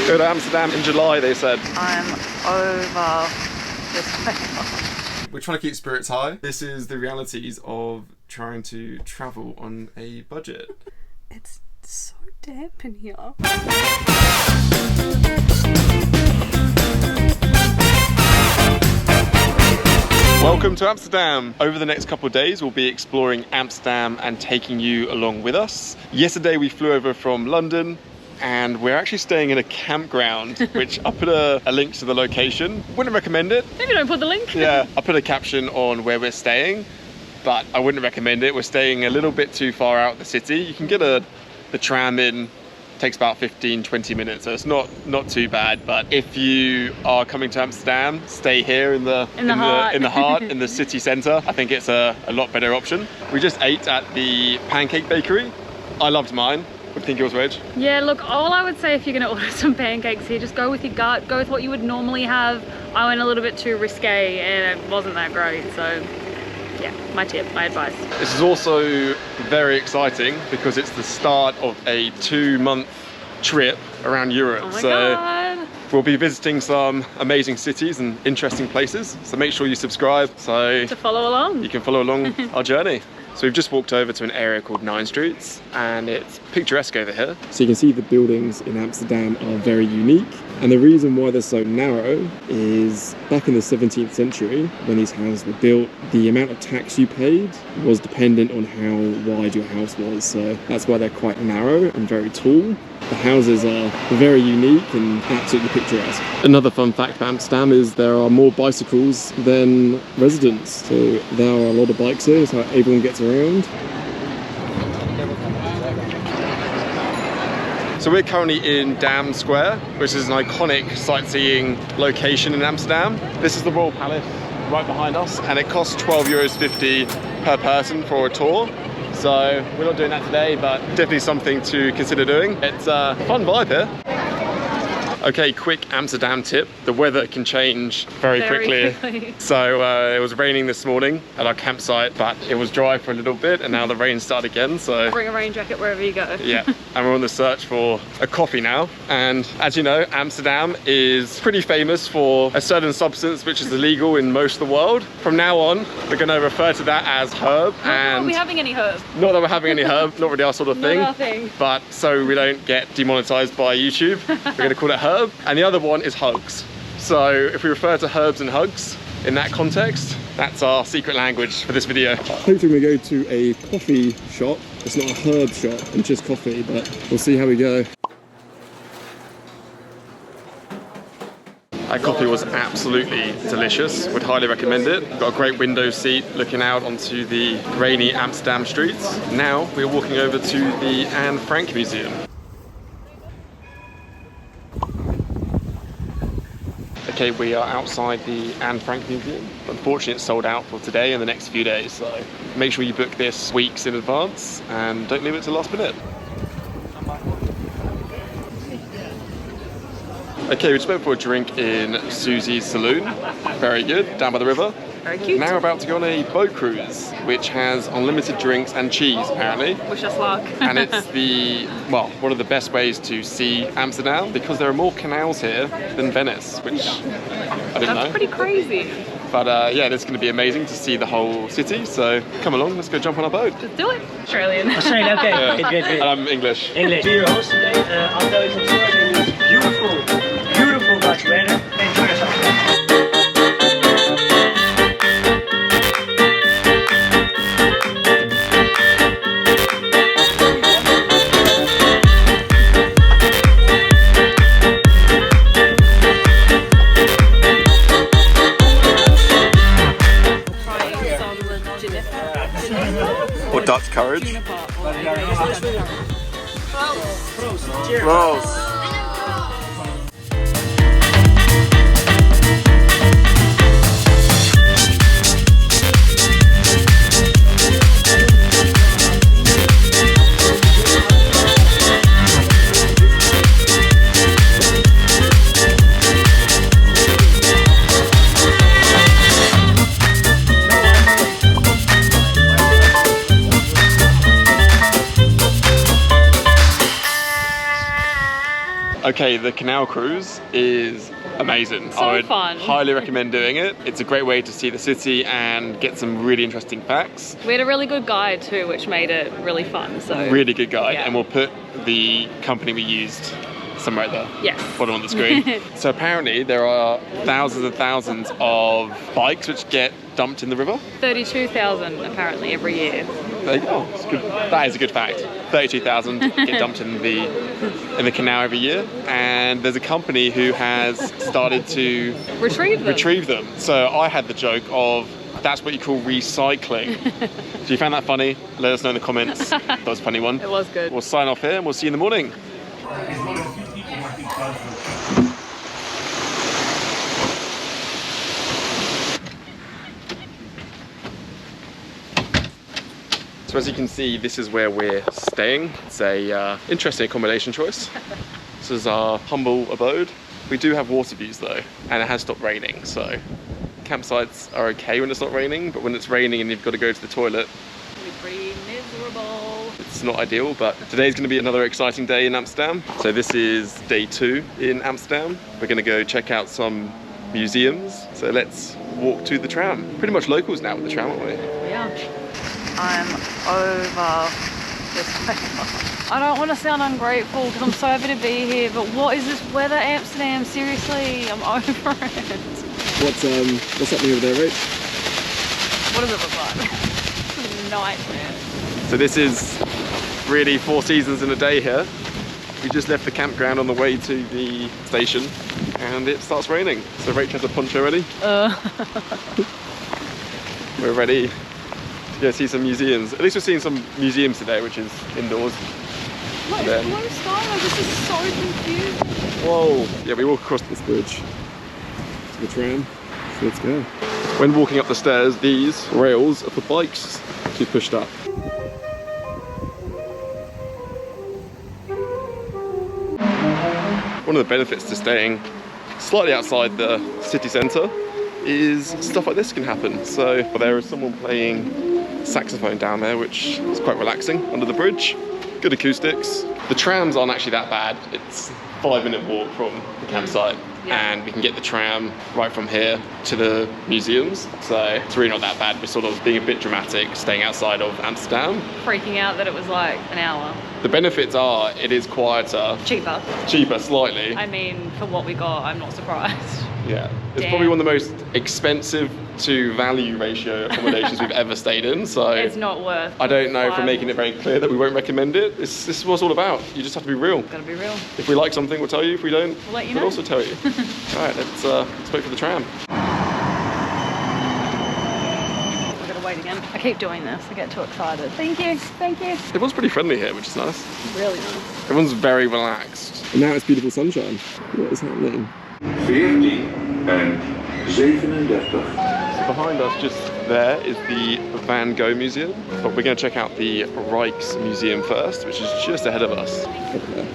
Go to Amsterdam in July, they said. I'm over this weather. We're trying to keep spirits high. This is the realities of trying to travel on a budget. It's so damp in here. Welcome to Amsterdam. Over the next couple of days, we'll be exploring Amsterdam and taking you along with us. Yesterday, we flew over from London, and we're actually staying in a campground, which I'll put a link to the location. Wouldn't recommend it. Maybe don't put the link. Yeah, I'll put a caption on where we're staying, but I wouldn't recommend it. We're staying a little bit too far out of the city. You can get the tram in. Takes about 15-20 minutes, so it's not too bad. But if you are coming to Amsterdam, stay here in the heart in the city centre. I think it's a lot better option. We just ate at the Pancake Bakery. I loved mine. What do you think yours, Reg? Yeah, look, all I would say if you're going to order some pancakes here, just go with your gut, go with what you would normally have. I went a little bit too risque and it wasn't that great, so yeah, my tip, my advice. This is also very exciting because it's the start of a 2-month trip around Europe. Oh my God. We'll be visiting some amazing cities and interesting places. So make sure you subscribe so to follow along. You can follow along our journey. So we've just walked over to an area called 9 Streets and it's picturesque over here. So you can see the buildings in Amsterdam are very unique. And the reason why they're so narrow is back in the 17th century, when these houses were built, the amount of tax you paid was dependent on how wide your house was. So that's why they're quite narrow and very tall. The houses are very unique and absolutely picturesque. Another fun fact about Amsterdam is there are more bicycles than residents. So there are a lot of bikes here, so everyone gets around. So we're currently in Dam Square, which is an iconic sightseeing location in Amsterdam. This is the Royal Palace right behind us, and it costs €12.50 per person for a tour. So we're not doing that today, but definitely something to consider doing. It's a fun vibe here. Okay, quick Amsterdam tip. The weather can change very quickly. So it was raining this morning at our campsite, but it was dry for a little bit and now the rain started again. So bring a rain jacket wherever you go. Yeah, and we're on the search for a coffee now. And as you know, Amsterdam is pretty famous for a certain substance which is illegal in most of the world. From now on, we're going to refer to that as herb. Not that we're having any herb. Not that we're having any herb, not really our sort of thing. Not our thing. But so we don't get demonetized by YouTube, we're going to call it herb. And the other one is hugs. So if we refer to herbs and hugs in that context, that's our secret language for this video. Hopefully we go to a coffee shop. It's not a herb shop, it's just coffee, but we'll see how we go. That coffee was absolutely delicious. Would highly recommend it. Got a great window seat looking out onto the rainy Amsterdam streets. Now we're walking over to the Anne Frank Museum. Okay, we are outside the Anne Frank Museum. Unfortunately, it's sold out for today and the next few days, so make sure you book this weeks in advance and don't leave it to last minute. Okay, we just went for a drink in Susies Saloon. Very good, down by the river. Very cute. Now we're about to go on a boat cruise, which has unlimited drinks and cheese, apparently. Wish us luck. And it's one of the best ways to see Amsterdam because there are more canals here than Venice, which I didn't know. That's pretty crazy. But yeah, it's going to be amazing to see the whole city. So come along, let's go jump on a boat. Let's do it. Australian. Australian, okay. Yeah. Good. And I'm English. English. So your host today, I'll tell you some stories. It's beautiful Dutch weather. Enjoy yourself. Or Dutch courage. Cheers. Rolls. Okay, the Canal Cruise is amazing. So I would fun. highly recommend doing it. It's a great way to see the city and get some really interesting facts. We had a really good guide too, which made it really fun. So Really good guide, yeah. and we'll put the company we used somewhere there. Yes. Bottom on the screen. So apparently there are thousands and thousands of bikes which get dumped in the river. 32,000 apparently every year. There you go. It's good. That is a good fact. 32,000 get dumped in the canal every year, and there's a company who has started to Retrieve them. So I had the joke of, that's what you call recycling. So you found that funny? Let us know in the comments. That was a funny one. It was good. We'll sign off here and we'll see you in the morning. So as you can see, this is where we're staying. It's a interesting accommodation choice. This is our humble abode. We do have water views though, and it has stopped raining, so campsites are okay when it's not raining, but when it's raining and you've got to go to the toilet, It'll be pretty miserable. it's not ideal. But today's going to be another exciting day in Amsterdam. So this is day 2 in Amsterdam. We're going to go check out some museums. So let's walk to the tram. Pretty much locals now with the tram, aren't we? Yeah. I'm over this weather. I don't want to sound ungrateful because I'm so happy to be here, but what is this weather, Amsterdam? Seriously, I'm over it. What's happening over there, Rach? What does it look like? It's a nightmare. So this is really 4 seasons in a day here. We just left the campground on the way to the station and it starts raining. So Rach has a poncho ready. We're ready to go see some museums. At least we're seeing some museums today, which is indoors. What is blue sky? This is so confusing. Whoa! Yeah, we walk across this bridge to the tram. So let's go. When walking up the stairs, these rails are for bikes to be pushed up. One of the benefits to staying slightly outside the city centre is stuff like this can happen. So there is someone playing saxophone down there, which is quite relaxing under the bridge. Good acoustics. The trams aren't actually that bad. It's a 5-minute walk from the campsite, and we can get the tram right from here to the museums. So it's really not that bad. We're sort of being a bit dramatic, staying outside of Amsterdam. Freaking out that it was like an hour. The benefits are it is quieter. Cheaper slightly. I mean, for what we got, I'm not surprised. Yeah, it's probably one of the most expensive to value ratio accommodations we've ever stayed in, so it's not worth. I don't know if we're making it very clear that we won't recommend it. This is what it's all about. You just have to be real. Gotta be real. If we like something, we'll tell you. If we don't, We'll let you we'll know. also tell you. All right, let's wait for the tram. We're gonna wait again. I keep doing this. I get too excited. Thank you. Thank you. Everyone's pretty friendly here, which is nice. Really nice. Everyone's very relaxed. And now it's beautiful sunshine. What is happening? 14 and 37. So behind us, just there, is the Van Gogh Museum. But we're going to check out the Rijksmuseum first, which is just ahead of us. Over there.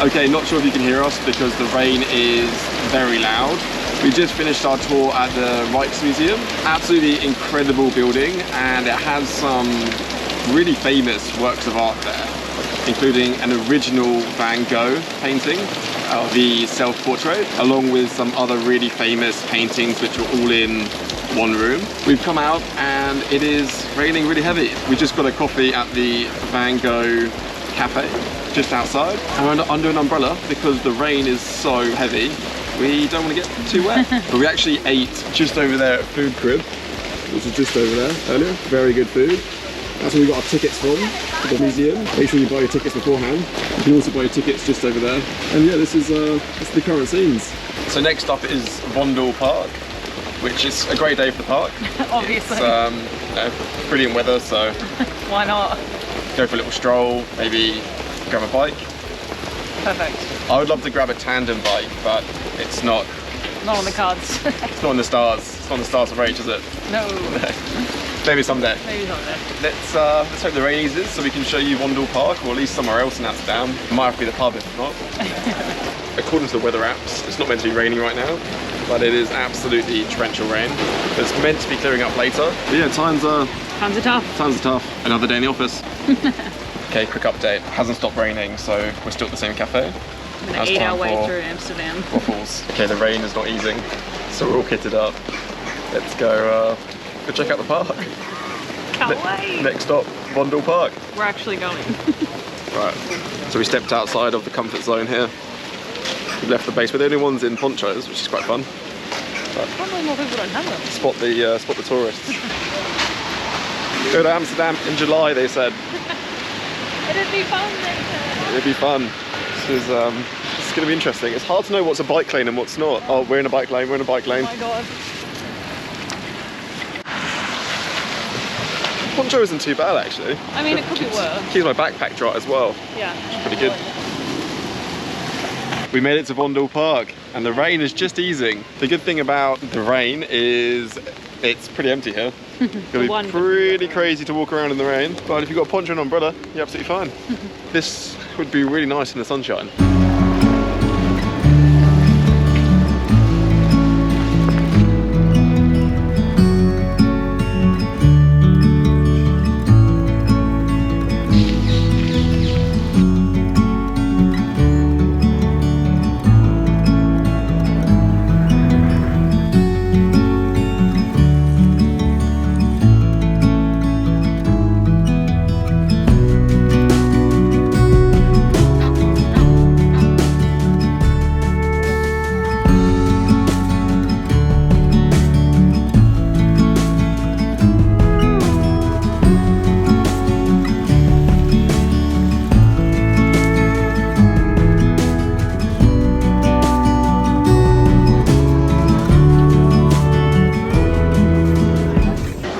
Okay, not sure if you can hear us because the rain is very loud. We just finished our tour at the Rijksmuseum. Absolutely incredible building, and it has some really famous works of art there, including an original Van Gogh painting of the self-portrait, along with some other really famous paintings which are all in one room. We've come out and it is raining really heavy. We just got a coffee at the Van Gogh cafe just outside, and we're under an umbrella because the rain is so heavy. We don't want to get too wet. But we actually ate just over there at Food Crib, which is just over there earlier. Very good food. That's where we got our tickets from, the museum. Make sure you buy your tickets beforehand. You can also buy your tickets just over there. And yeah, this is the current scenes. So next up is Vondelpark, which is a great day for the park. Obviously. It's brilliant weather, so Why not? go for a little stroll, maybe grab a bike. Perfect. I would love to grab a tandem bike, but it's not. Not on the cards. It's not on the stars. It's not on the stars of Rach, is it? No. Maybe someday. Maybe someday. Let's hope the rain eases so we can show you Vondelpark, or at least somewhere else in Amsterdam. Might have to be the pub if not. According to the weather apps, it's not meant to be raining right now, but it is absolutely torrential rain. It's meant to be clearing up later. But yeah, times are tough. Times are tough. Another day in the office. Okay, quick update. Hasn't stopped raining, so we're still at the same cafe. I'm gonna eat our way through Amsterdam. Waffles. Okay, the rain is not easing, so we're all kitted up. Let's go check out the park. Can't wait. Next stop, Vondelpark. We're actually going. Right, so we stepped outside of the comfort zone here. We left the base. We're the only ones in ponchos, which is quite fun. But Probably more people don't have them. spot the tourists. Go to Amsterdam in July, they said. It'd be fun, they said. It'd be fun. This is going to be interesting. It's hard to know what's a bike lane and what's not. Oh, we're in a bike lane. We're in a bike lane. Oh my god. Poncho isn't too bad actually. I mean, it could be worse. Keeps my backpack dry as well. Yeah. Pretty good. We made it to Vondelpark and the rain is just easing. The good thing about the rain is it's pretty empty here. It's gonna be pretty crazy to walk around in the rain, but if you've got a poncho and umbrella, you're absolutely fine. This would be really nice in the sunshine.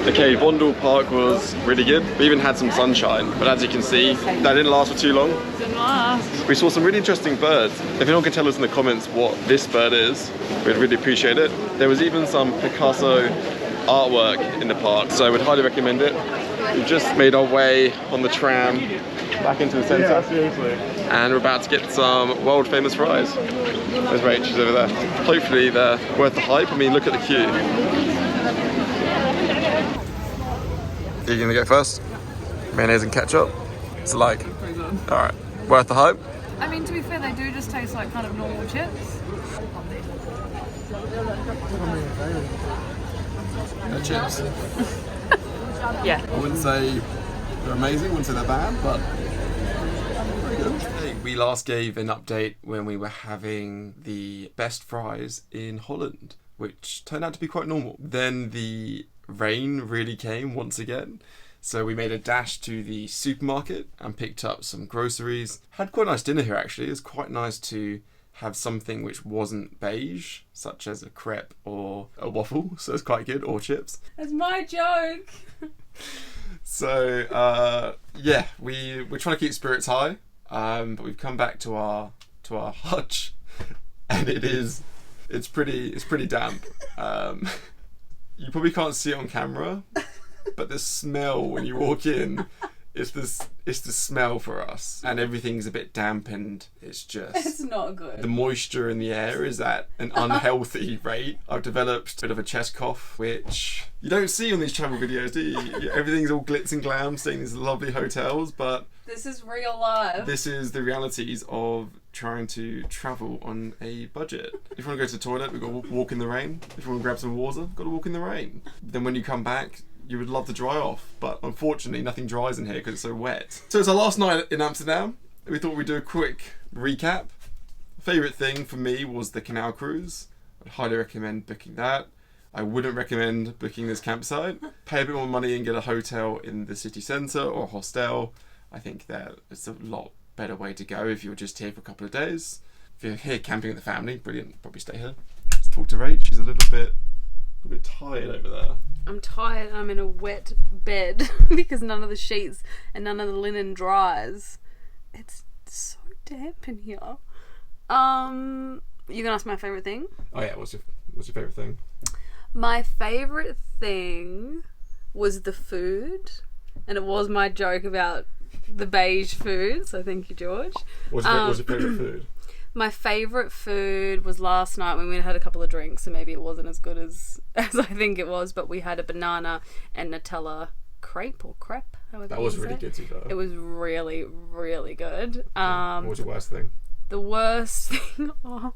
Okay, Vondelpark was really good. We even had some sunshine, but as you can see, that didn't last for too long. Didn't last. We saw some really interesting birds. If anyone can tell us in the comments what this bird is, we'd really appreciate it. There was even some Picasso artwork in the park, so I would highly recommend it. We've just made our way on the tram back into the centre. Yeah, seriously. And we're about to get some world famous fries. There's Rach, she's over there. Hopefully they're worth the hype. I mean, look at the queue. Are you gonna go first? Mayonnaise and ketchup? It's like, alright, worth the hype? I mean, to be fair, they do just taste like kind of normal chips. They're chips. Yeah. I wouldn't say they're amazing, I wouldn't say they're bad, but pretty good. We last gave an update when we were having the best fries in Holland, which turned out to be quite normal. Then the rain really came once again, so we made a dash to the supermarket and picked up some groceries. Had quite a nice dinner here actually. It was quite nice to have something which wasn't beige, such as a crepe or a waffle, so it's quite good, or chips. That's my joke. So yeah, we're trying to keep spirits high, but we've come back to our hutch, and it's pretty damp. You probably can't see it on camera, but the smell when you walk in, it's the smell for us, and everything's a bit damp, and it's not good. The moisture in the air is at an unhealthy rate. I've developed a bit of a chest cough, which you don't see on these travel videos, do you? Everything's all glitz and glam, staying in these lovely hotels, but This is real life. this is the realities of trying to travel on a budget. If you want to go to the toilet, we've got to walk in the rain. If you want to grab some water, we've got to walk in the rain. Then when you come back, you would love to dry off, but unfortunately nothing dries in here because it's so wet. So it's our last night in Amsterdam. We thought we'd do a quick recap. Favourite thing for me was the Canal Cruise. I'd highly recommend booking that. I wouldn't recommend booking this campsite. Pay a bit more money and get a hotel in the city centre or a hostel. I think that it's a lot better way to go if you're just here for a couple of days. If you're here camping with the family, brilliant, probably stay here. Let's talk to Rach. She's a little bit tired over there. I'm tired. I'm in a wet bed because none of the sheets and none of the linen dries. It's so damp in here. You gonna ask my favourite thing? Oh yeah, what's your favourite thing? My favourite thing was the food, and it was my joke about the beige food, so thank you, George. What's your favourite food? My favourite food was last night when we had a couple of drinks, so maybe it wasn't as good as I think it was, but we had a banana and Nutella crepe. That was really good too, though. It was really, really good. What was your worst thing? The worst thing... Oh.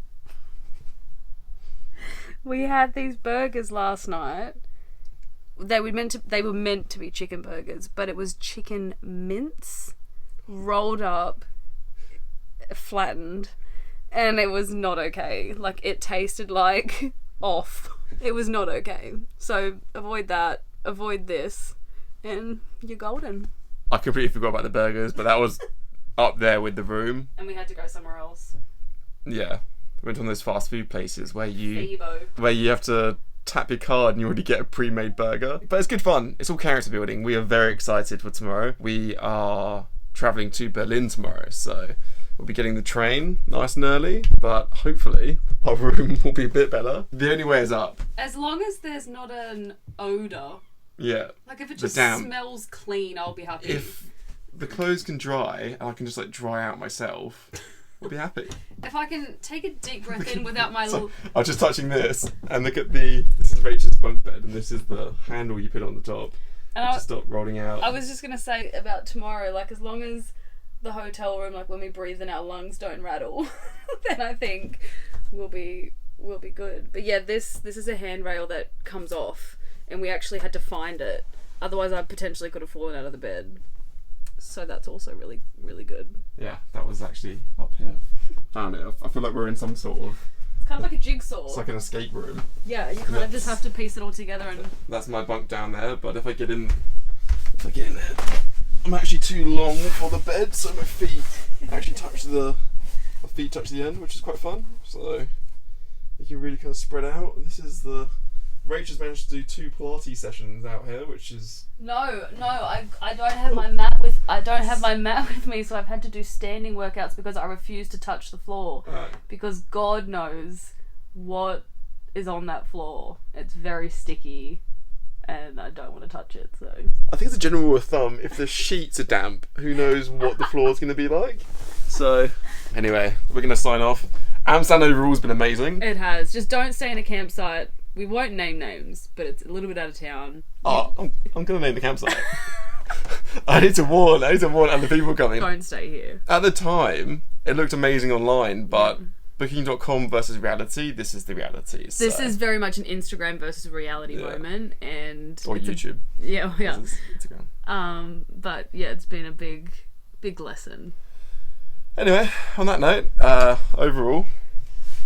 We had these burgers last night. They were meant to be chicken burgers, but it was chicken mince rolled up, flattened, and it was not okay. Like, it tasted like off. It was not okay. So avoid that, avoid this, and you're golden. I completely forgot about the burgers, but that was up there with the room. And we had to go somewhere else. Yeah. We went on those fast food places where you Febo. have to tap your card and you already get a pre-made burger. But it's good fun. It's all character building. We are very excited for tomorrow. We are travelling to Berlin tomorrow, so we'll be getting the train nice and early, but hopefully our room will be a bit better. The only way is up. As long as there's not an odour. Yeah. Like, if it just smells clean, I'll be happy. If the clothes can dry and I can just like dry out myself, we'll be happy. If I can take a deep breath in without my little... I'm just touching this, and look at this is Rachel's bunk bed, and this is the handle you put on the top. And just stop rolling out. I was just going to say about tomorrow, like, as long as the hotel room, like when we breathe in our lungs, don't rattle, then I think we'll be good. But yeah, this is a handrail that comes off, and we actually had to find it. Otherwise, I potentially could have fallen out of the bed. So that's also really, really good. Yeah, that was actually up here. Found it. I feel like we're in some sort of... It's kind of like a jigsaw. It's like an escape room. Yeah, you kind of just have to piece it all together and... That's my bunk down there, but if I get in there, I'm actually too long for the bed, so my feet actually touch the end, which is quite fun. So you can really kind of spread out. This is the... Rachel's managed to do 2 Pilates sessions out here, which is... No, I don't have my mat with... I don't have my mat with me, so I've had to do standing workouts because I refuse to touch the floor. Right. Because God knows what is on that floor. It's very sticky, and I don't want to touch it, so... I think it's a general rule of thumb, if the sheets are damp, who knows what the floor's going to be like? So, anyway, we're going to sign off. Amsterdam overall's been amazing. It has. Just don't stay in a campsite. We won't name names, but it's a little bit out of town. Oh, I'm going to name the campsite. I need to warn other people coming. Don't stay here. At the time, it looked amazing online, but Booking.com versus reality, this is the reality. This is very much an Instagram versus reality moment, and or YouTube. Yeah. This is Instagram. But yeah, it's been a big lesson. Anyway, on that note, overall,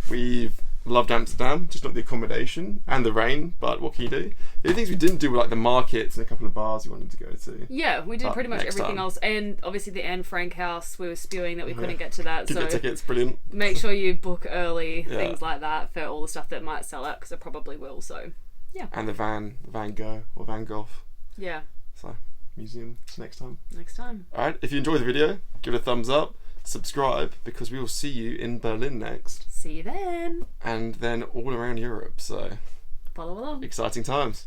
we've loved Amsterdam, just not the accommodation and the rain, but what can you do? The other things we didn't do were like the markets and a couple of bars we wanted to go to. Yeah, we did pretty much everything else, and obviously the Anne Frank house, we were spewing that we couldn't get to that. Could get tickets, brilliant. Make sure you book early, things like that, for all the stuff that might sell out, because it probably will, so yeah. And the Van Gogh. Yeah. So, museum next time. Alright, if you enjoyed the video, give it a thumbs up. Subscribe, because we will see you in Berlin next. See you then. And then all around Europe, so follow along. Exciting times.